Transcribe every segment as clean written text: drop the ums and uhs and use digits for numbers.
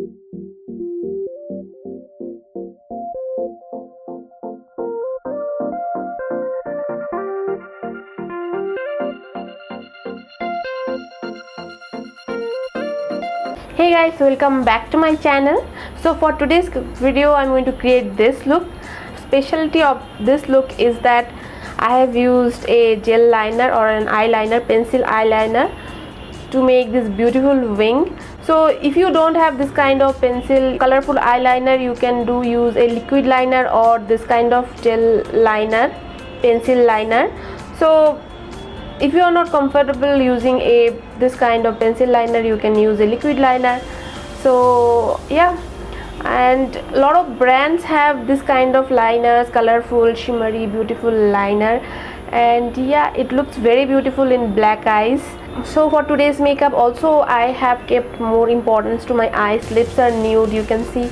Hey guys, welcome back to my channel. So for today's video I'm going to create this look. Specialty of this look is that I have used a gel liner or an eyeliner, pencil eyeliner, to make this beautiful wing. So if you don't have this kind of pencil colorful eyeliner, you can use a liquid liner or this kind of gel liner, pencil liner. So if you are not comfortable using this kind of pencil liner, you can use a liquid liner. So yeah, and a lot of brands have this kind of liners, colorful, shimmery, beautiful liner, and yeah, it looks very beautiful in black eyes. So for today's makeup also I have kept more importance to my eyes. Lips are nude, you can see.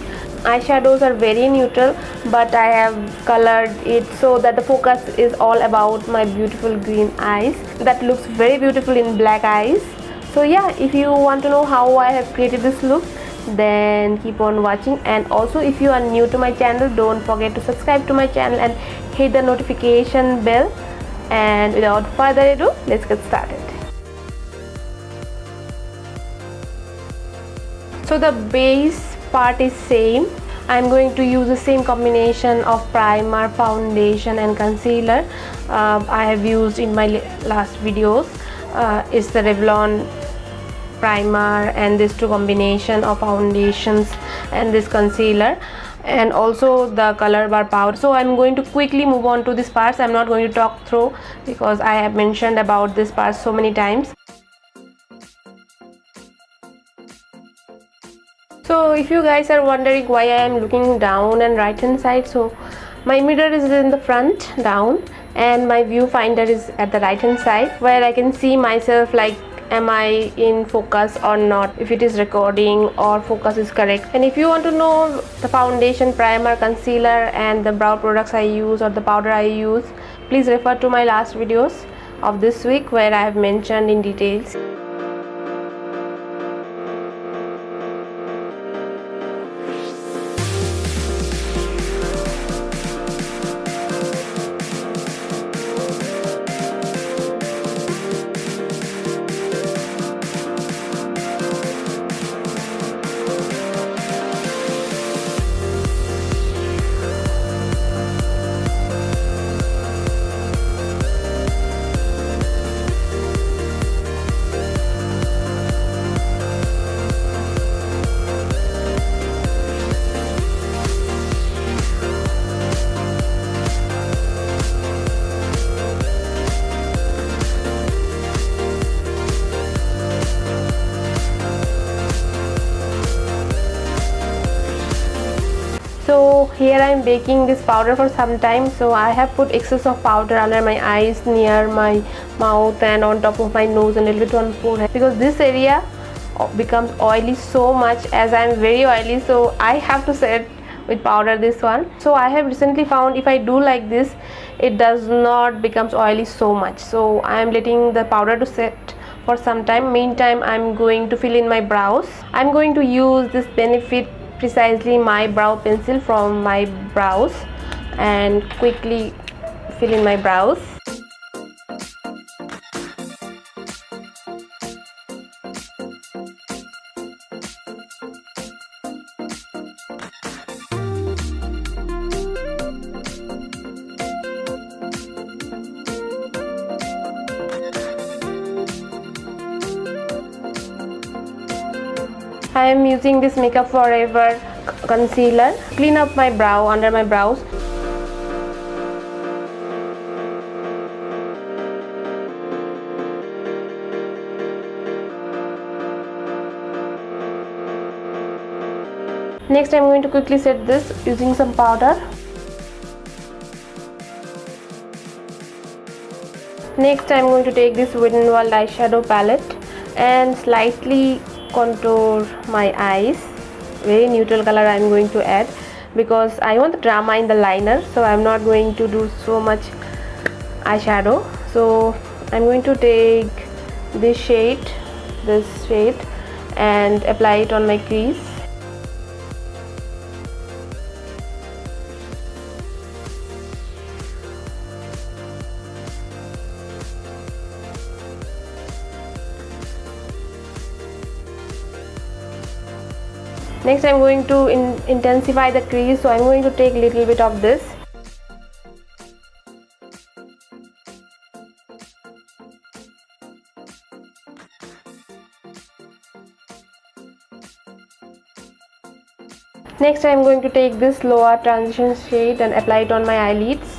Eyeshadows are very neutral, but I have colored it so that the focus is all about my beautiful green eyes. That looks very beautiful in black eyes. So yeah, if you want to know how I have created this look, then keep on watching. And also, if you are new to my channel, don't forget to subscribe to my channel and hit the notification bell. And without further ado, let's get started. So the base part is same. I'm going to use the same combination of primer, foundation and concealer I have used in my last videos. It's the Revlon primer and this two combination of foundations and this concealer, and also the Colorbar powder. So I'm going to quickly move on to these parts. I'm not going to talk through because I have mentioned about this part so many times. So if you guys are wondering why I am looking down and right hand side, so my mirror is in the front down and my viewfinder is at the right hand side, where I can see myself, like am I in focus or not, if it is recording or focus is correct. And if you want to know the foundation, primer, concealer and the brow products I use or the powder I use, please refer to my last videos of this week where I have mentioned in details. So here I am baking this powder for some time. So I have put excess of powder under my eyes, near my mouth and on top of my nose and a little bit on forehead, because this area becomes oily so much, as I am very oily, so I have to set with powder this one. So I have recently found if I do like this, it does not becomes oily so much. So I am letting the powder to set for some time. Meantime, I am going to fill in my brows. I am going to use this Benefit Precisely My Brow Pencil from my brows and quickly fill in my brows. I am using this Makeup Forever concealer. Clean up my brow, under my brows. Next, I am going to quickly set this using some powder. Next, I am going to take this Wet n Wild eyeshadow palette and slightly contour my eyes. Very neutral color I am going to add because I want the drama in the liner, so I am not going to do so much eyeshadow. So I am going to take this shade and apply it on my crease. Next I'm going to intensify the crease, so I'm going to take little bit of this. Next I'm going to take this lower transition shade and apply it on my eyelids.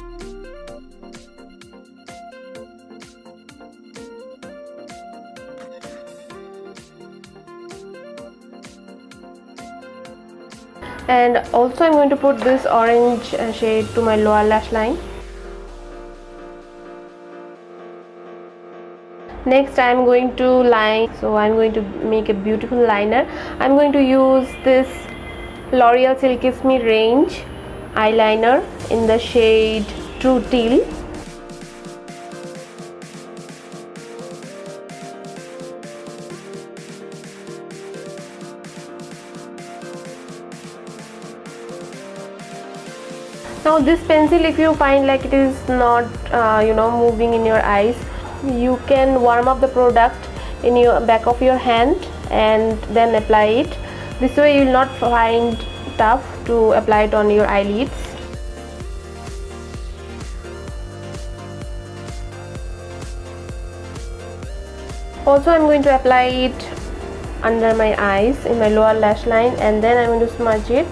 And also I'm going to put this orange shade to my lower lash line. Next I'm going to line, so I'm going to make a beautiful liner. I'm going to use this L'Oreal Silkissime range eyeliner in the shade True Teal. Now this pencil, if you find like it is not moving in your eyes, you can warm up the product in your back of your hand and then apply it. This way you will not find tough to apply it on your eyelids. Also I'm going to apply it under my eyes in my lower lash line, and then I'm going to smudge it.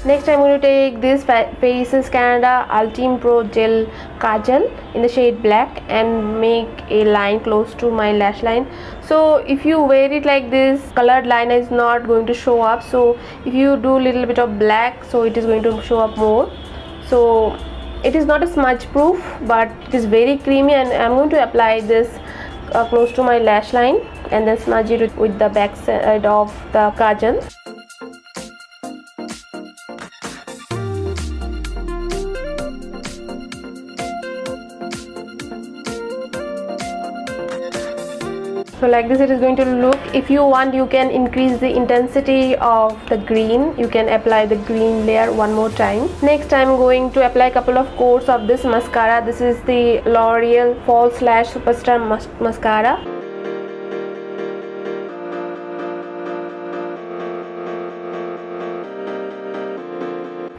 Next I'm going to take this Faces Canada Ultime Pro Gel Kajal in the shade black and make a line close to my lash line. So if you wear it like this, colored liner is not going to show up. So if you do a little bit of black, so it is going to show up more. So it is not a smudge proof, but it is very creamy, and I'm going to apply this close to my lash line and then smudge it with the back side of the kajal. So like this it is going to look. If you want, you can increase the intensity of the green. You can apply the green layer one more time. Next I'm going to apply a couple of coats of this mascara. This is the L'Oreal False Lash Superstar Mascara.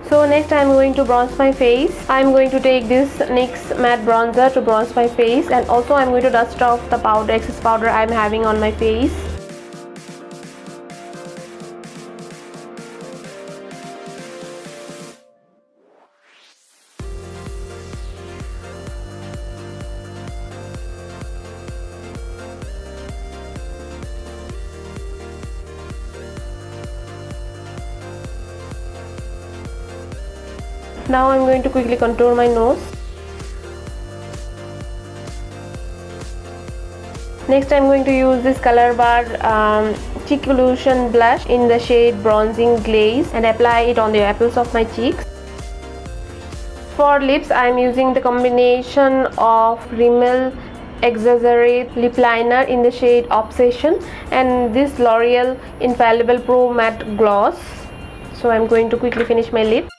So next I am going to bronze my face. I am going to take this NYX matte bronzer to bronze my face, and also I am going to dust off the excess powder I am having on my face. Now I'm going to quickly contour my nose. Next I'm going to use this Colorbar Cheekillusion blush in the shade Bronzing Glaze and apply it on the apples of my cheeks. For lips I'm using the combination of Rimmel Exaggerate lip liner in the shade Obsession and this L'Oreal Infallible Pro Matte Gloss. So I'm going to quickly finish my lip.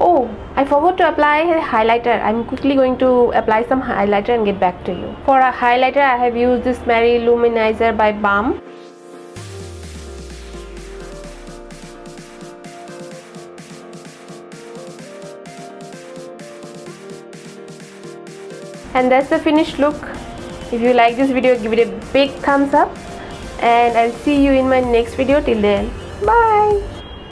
Oh, I forgot to apply a highlighter. I'm quickly going to apply some highlighter and get back to you. For a highlighter, I have used this Mary-Lou Manizer by Balm. And that's the finished look. If you like this video, give it a big thumbs up. And I'll see you in my next video. Till then, bye.